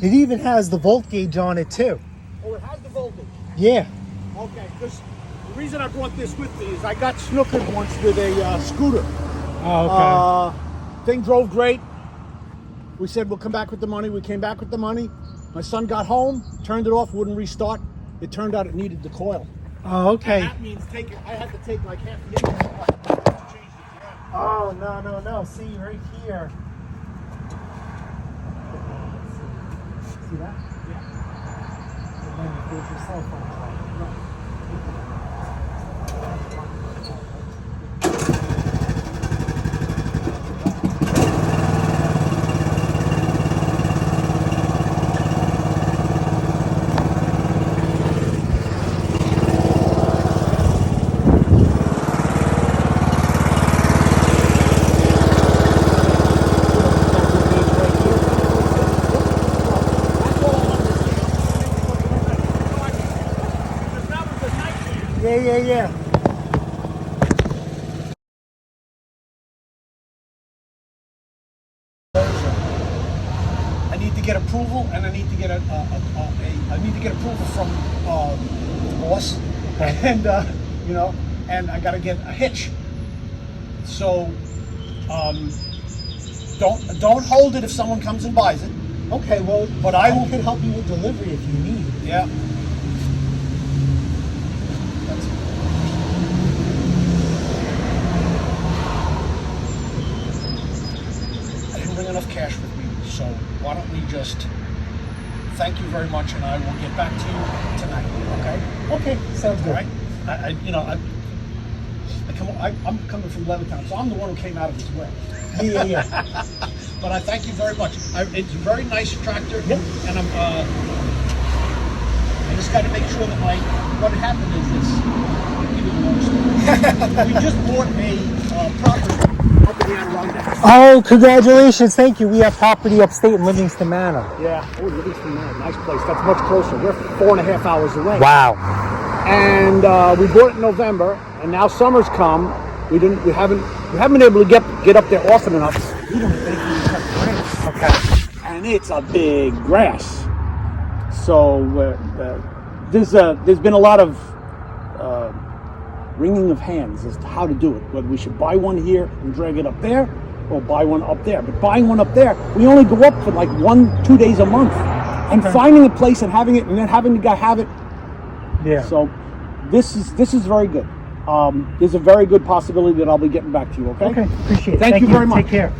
It even has the volt gauge on it too. Oh, it has the voltage? Yeah. Okay, because the reason I brought this with me is I got snookered once with a scooter. Oh, okay. Thing drove great. We said we'll come back with the money. We came back with the money. My son got home, turned it off, wouldn't restart. It turned out it needed the coil. Oh, okay. And that means I had to take like half the engine apart to change the gear. Oh, no. See, right here. See that? Yeah. And then there's your cell phone charger. Right. Yeah. I need to get approval, and I need to get I need to get approval from the boss, and and I got to get a hitch. So don't hold it if someone comes and buys it. Okay, well, But I will could help you with delivery if you need it. Yeah. I didn't bring enough cash with me, so why don't we just thank you very much, and I will get back to you tonight. Okay? Okay, sounds good. All right. I'm coming from Levittown, so I'm the one who came out of his way. Yeah. But I thank you very much. It's a very nice tractor, Yep. and I just got to make sure that what happened is this. I'll give you the long story. We just bought a property up in the Adirondacks. Oh, congratulations. Thank you. We have property upstate in Livingston Manor. Yeah. Oh, Livingston Manor, nice place. That's much closer. We're 4.5 hours away. Wow. And we bought it in November, and now summer's come. We haven't been able to get up there often enough. We don't think we can cut the grass. Okay. And it's a big grass. So there's been a lot of wringing of hands as to how to do it. Whether we should buy one here and drag it up there, or buy one up there. But buying one up there, we only go up for like 1-2 days a month. And finding a place and having it, and then having the guy have it. Yeah. So this is very good. There's a very good possibility that I'll be getting back to you. Okay. Okay. Appreciate it. Thank you very much. Take care.